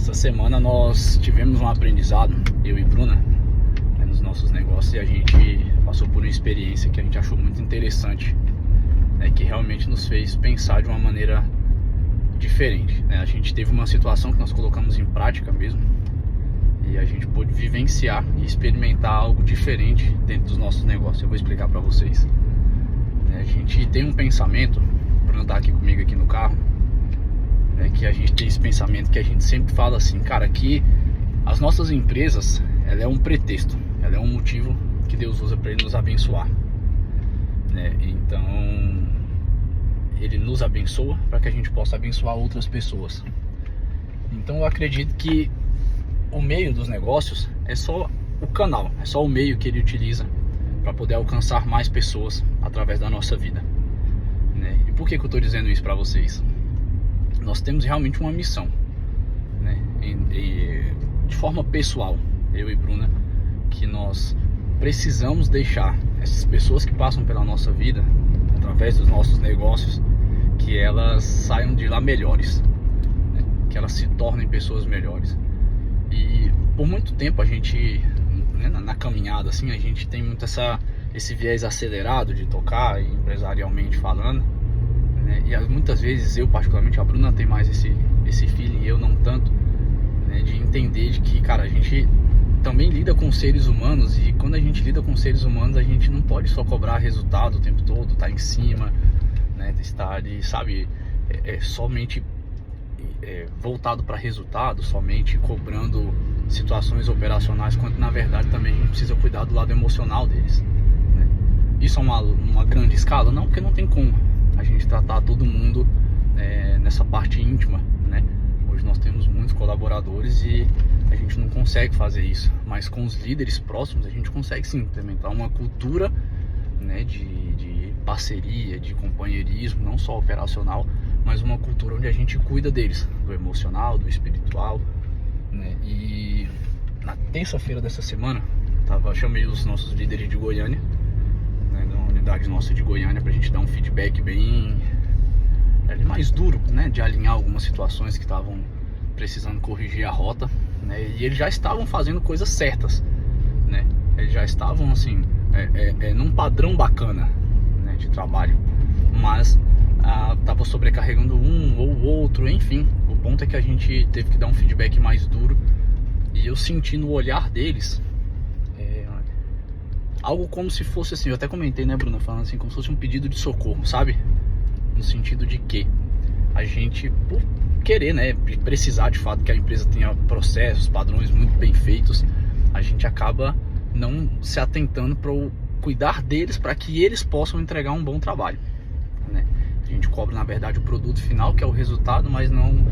Essa semana nós tivemos um aprendizado, eu e Bruna, nos nossos negócios, e a gente passou por uma experiência que a gente achou muito interessante, que realmente nos fez pensar de uma maneira diferente. A gente teve uma situação que nós colocamos em prática mesmo, e a gente pôde vivenciar e experimentar algo diferente dentro dos nossos negócios. Eu vou explicar para vocês. A gente tem um pensamento, Bruna tá aqui comigo aqui no carro, que a gente tem esse pensamento que a gente sempre fala assim, cara, que as nossas empresas, ela é um pretexto, ela é um motivo que Deus usa para Ele nos abençoar, Então Ele nos abençoa para que a gente possa abençoar outras pessoas. Então eu acredito que o meio dos negócios é só o canal, é só o meio que Ele utiliza para poder alcançar mais pessoas através da nossa vida, E por que eu estou dizendo isso para vocês? Nós temos realmente uma missão, de forma pessoal, eu e Bruna, que nós precisamos deixar essas pessoas que passam pela nossa vida, através dos nossos negócios, que elas saiam de lá melhores, que elas se tornem pessoas melhores. E por muito tempo a gente, na caminhada assim, a gente tem muito esse viés acelerado de tocar, empresarialmente falando, e muitas vezes eu, particularmente, a Bruna tem mais esse feeling, eu não tanto, de entender de que, cara, a gente também lida com seres humanos, e quando a gente lida com seres humanos, a gente não pode só cobrar resultado o tempo todo, estar em cima, estar ali, sabe, somente voltado para resultado, somente cobrando situações operacionais, quando na verdade também a gente precisa cuidar do lado emocional deles, Isso é uma grande escala? Não, porque não tem como a gente tratar todo mundo nessa parte íntima, Hoje nós temos muitos colaboradores e a gente não consegue fazer isso, mas com os líderes próximos a gente consegue sim implementar uma cultura, de parceria, de companheirismo, não só operacional, mas uma cultura onde a gente cuida deles, do emocional, do espiritual, E na terça-feira dessa semana, chamei os nossos líderes de Goiânia, da unidade nossa de Goiânia, pra gente dar um feedback bem mais duro, de alinhar algumas situações que estavam precisando corrigir a rota, E eles já estavam fazendo coisas certas, Eles já estavam assim, num padrão bacana, de trabalho, mas estava sobrecarregando um ou outro, enfim. O ponto é que a gente teve que dar um feedback mais duro, e eu senti no olhar deles algo como se fosse assim, eu até comentei, Bruna, falando assim, como se fosse um pedido de socorro, sabe? No sentido de que a gente, por querer, precisar de fato que a empresa tenha processos, padrões muito bem feitos, a gente acaba não se atentando para cuidar deles, para que eles possam entregar um bom trabalho, A gente cobra, na verdade, o produto final, que é o resultado, mas não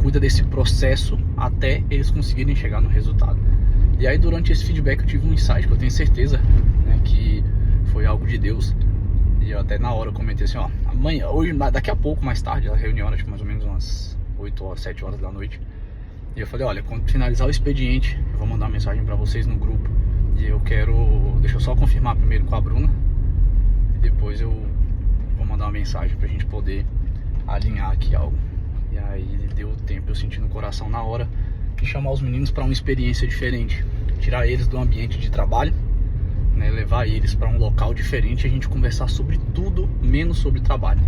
cuida desse processo até eles conseguirem chegar no resultado. E aí, durante esse feedback, eu tive um insight que eu tenho certeza, que foi algo de Deus. E eu até na hora eu comentei assim, amanhã, hoje, daqui a pouco, mais tarde, a reunião era mais ou menos umas 8 horas, 7 horas da noite. E eu falei, olha, quando finalizar o expediente, eu vou mandar uma mensagem pra vocês no grupo. E deixa eu só confirmar primeiro com a Bruna, e depois eu vou mandar uma mensagem pra gente poder alinhar aqui algo. E aí deu tempo, eu senti no coração na hora de chamar os meninos para uma experiência diferente, tirar eles do ambiente de trabalho, levar eles para um local diferente e a gente conversar sobre tudo menos sobre trabalho,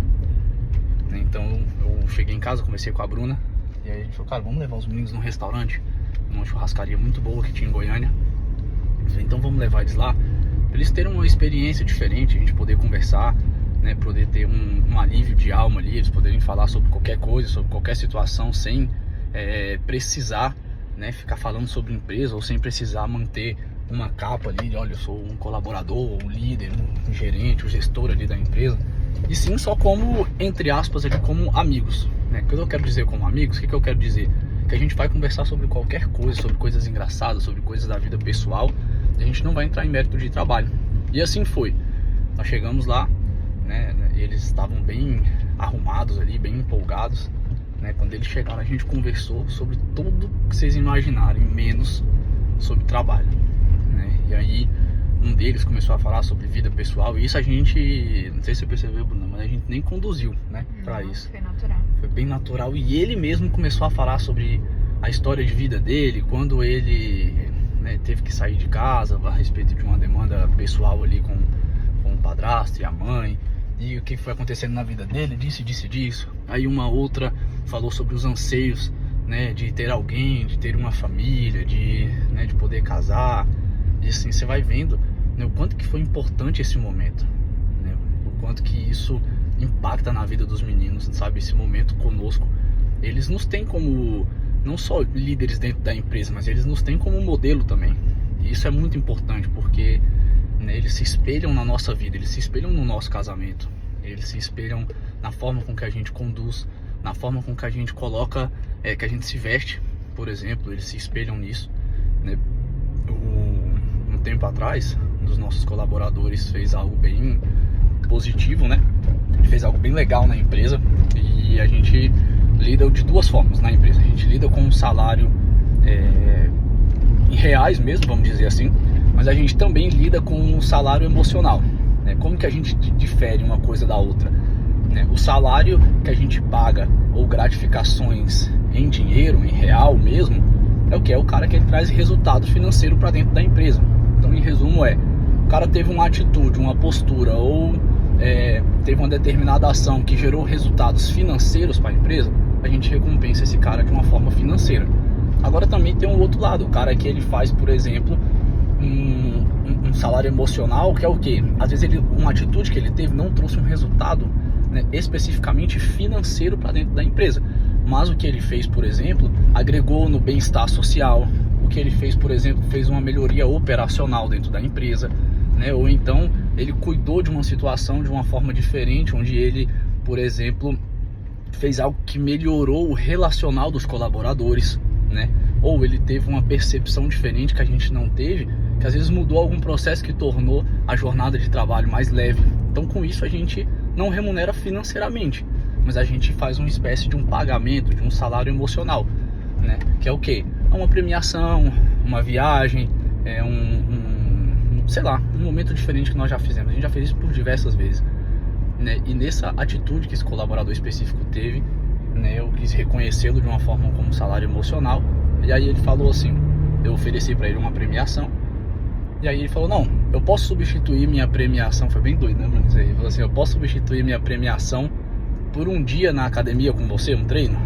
Então eu cheguei em casa, conversei com a Bruna, e aí a gente falou, cara, vamos levar os meninos num restaurante, numa churrascaria muito boa que tinha em Goiânia. Eu falei, então vamos levar eles lá, para eles terem uma experiência diferente, a gente poder conversar, poder ter um alívio de alma ali, eles poderem falar sobre qualquer coisa, sobre qualquer situação, sem precisar ficar falando sobre empresa, ou sem precisar manter uma capa ali, olha, eu sou um colaborador, um líder, um gerente, um gestor ali da empresa, e sim só como, entre aspas, ali, como amigos, Quando eu quero dizer como amigos, o que eu quero dizer? Que a gente vai conversar sobre qualquer coisa, sobre coisas engraçadas, sobre coisas da vida pessoal, a gente não vai entrar em mérito de trabalho. E assim foi. Nós chegamos lá, eles estavam bem arrumados ali, bem empolgados, Quando eles chegaram, a gente conversou sobre tudo que vocês imaginarem, menos sobre trabalho, E aí um deles começou a falar sobre vida pessoal, e isso a gente, não sei se você percebeu, Bruna, mas a gente nem conduziu, para isso. Foi natural. Foi bem natural, e ele mesmo começou a falar sobre a história de vida dele, quando ele, né, teve que sair de casa a respeito de uma demanda pessoal ali com o padrasto e a mãe, e o que foi acontecendo na vida dele, disso. Aí uma outra falou sobre os anseios, né, de ter alguém, de ter uma família, né, de poder casar. E assim, você vai vendo, né, o quanto que foi importante esse momento, né, o quanto que isso impacta na vida dos meninos, sabe? Esse momento conosco. Eles nos têm como, não só líderes dentro da empresa, mas eles nos têm como modelo também. E isso é muito importante, porque, né, eles se espelham na nossa vida, eles se espelham no nosso casamento, eles se espelham na forma com que a gente conduz, na forma com que a gente coloca, que a gente se veste, por exemplo. Eles se espelham nisso, né? Um tempo atrás, um dos nossos colaboradores fez algo bem positivo, né? Fez algo bem legal na empresa, e a gente lida de duas formas na empresa. A gente lida com um salário em reais mesmo, vamos dizer assim, mas a gente também lida com um salário emocional, né? Como que a gente difere uma coisa da outra, né? O salário que a gente paga, ou gratificações em dinheiro, em real mesmo, é o que? É o cara que ele traz resultado financeiro para dentro da empresa. Então, em resumo, o cara teve uma atitude, uma postura, ou teve uma determinada ação que gerou resultados financeiros para a empresa, a gente recompensa esse cara de uma forma financeira. Agora também tem um outro lado, o cara que ele faz, por exemplo, um salário emocional, que é o quê? Às vezes uma atitude que ele teve não trouxe um resultado, né, especificamente financeiro para dentro da empresa, mas o que ele fez, por exemplo, agregou no bem-estar social. O que ele fez, por exemplo, fez uma melhoria operacional dentro da empresa, né? Ou então ele cuidou de uma situação de uma forma diferente, onde ele, por exemplo, fez algo que melhorou o relacional dos colaboradores, né? Ou ele teve uma percepção diferente que a gente não teve, que às vezes mudou algum processo que tornou a jornada de trabalho mais leve. Então, com isso, a gente não remunera financeiramente, mas a gente faz uma espécie de um pagamento, de um salário emocional, né? Que é o quê? É uma premiação, uma viagem, sei lá, um momento diferente que nós já fizemos. A gente já fez isso por diversas vezes, né? E nessa atitude que esse colaborador específico teve, né, eu quis reconhecê-lo de uma forma como salário emocional. E aí ele falou assim, eu ofereci para ele uma premiação, e aí ele falou, não, eu posso substituir minha premiação. Foi bem doido, né, Bruno? Ele falou assim, eu posso substituir minha premiação por um dia na academia com você, um treino?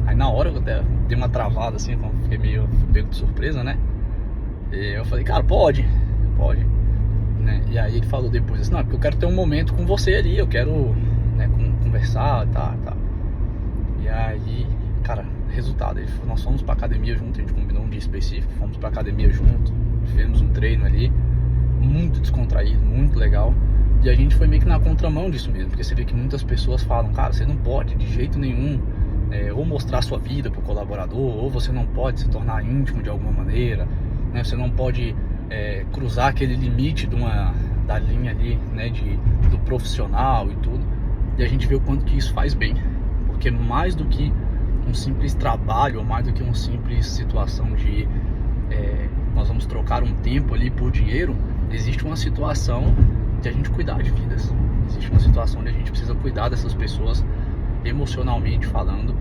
Aí na hora eu até dei uma travada assim, fiquei meio pego de surpresa, né? E eu falei, cara, pode, né? E aí ele falou depois assim, não, porque eu quero ter um momento com você ali, eu quero, né, conversar, tá. E aí, cara, resultado, nós fomos pra academia junto, a gente combinou um dia específico, fomos pra academia junto, fizemos um treino ali, muito descontraído, muito legal. E a gente foi meio que na contramão disso mesmo, porque você vê que muitas pessoas falam, cara, você não pode de jeito nenhum ou mostrar sua vida pro colaborador, ou você não pode se tornar íntimo de alguma maneira, né? Você não pode cruzar aquele limite da linha ali, né, do profissional e tudo. E a gente vê o quanto que isso faz bem, porque mais do que um simples trabalho, ou mais do que uma simples situação de nós vamos trocar um tempo ali por dinheiro, existe uma situação de a gente cuidar de vidas. Existe uma situação onde a gente precisa cuidar dessas pessoas emocionalmente falando,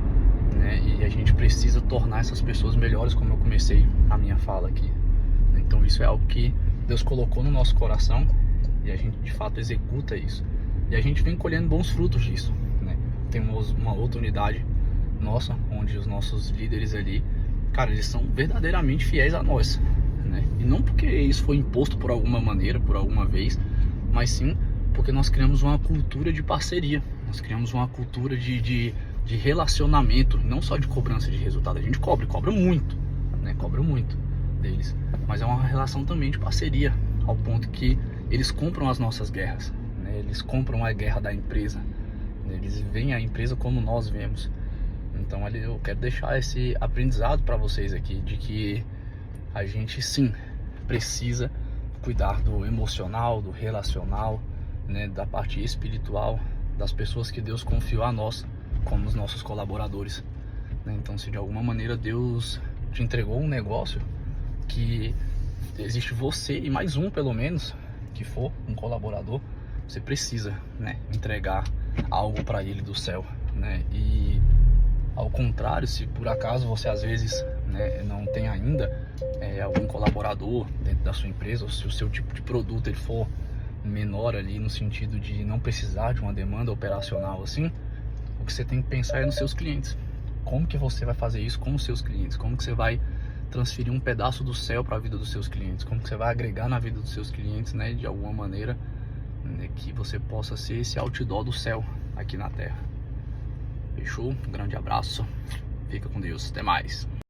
né? E a gente precisa tornar essas pessoas melhores, como eu comecei a minha fala aqui. Então isso é algo que Deus colocou no nosso coração, e a gente de fato executa isso. E a gente vem colhendo bons frutos disso, né? Temos uma outra unidade nossa, onde os nossos líderes ali, cara, eles são verdadeiramente fiéis a nós, né? E não porque isso foi imposto por alguma maneira, por alguma vez, mas sim porque nós criamos uma cultura de parceria, nós criamos uma cultura de relacionamento, não só de cobrança de resultado. A gente cobra muito, né? Cobra muito deles, mas é uma relação também de parceria, ao ponto que eles compram as nossas guerras, né? Eles compram a guerra da empresa, né? Eles veem a empresa como nós vemos. Então eu quero deixar esse aprendizado para vocês aqui, de que a gente sim precisa cuidar do emocional, do relacional, né, da parte espiritual das pessoas que Deus confiou a nós como os nossos colaboradores, né? Então, se de alguma maneira Deus te entregou um negócio, que existe você e mais um pelo menos que for um colaborador, você precisa, né, entregar algo para ele do céu, né? E ao contrário, se por acaso você às vezes né, não tem ainda algum colaborador dentro da sua empresa, ou se o seu tipo de produto ele for menor ali no sentido de não precisar de uma demanda operacional assim, o que você tem que pensar é nos seus clientes. Como que você vai fazer isso com os seus clientes? Como que você vai transferir um pedaço do céu para a vida dos seus clientes? Como que você vai agregar na vida dos seus clientes, né, de alguma maneira, né, que você possa ser esse outdoor do céu aqui na Terra. Fechou? Um grande abraço. Fica com Deus. Até mais.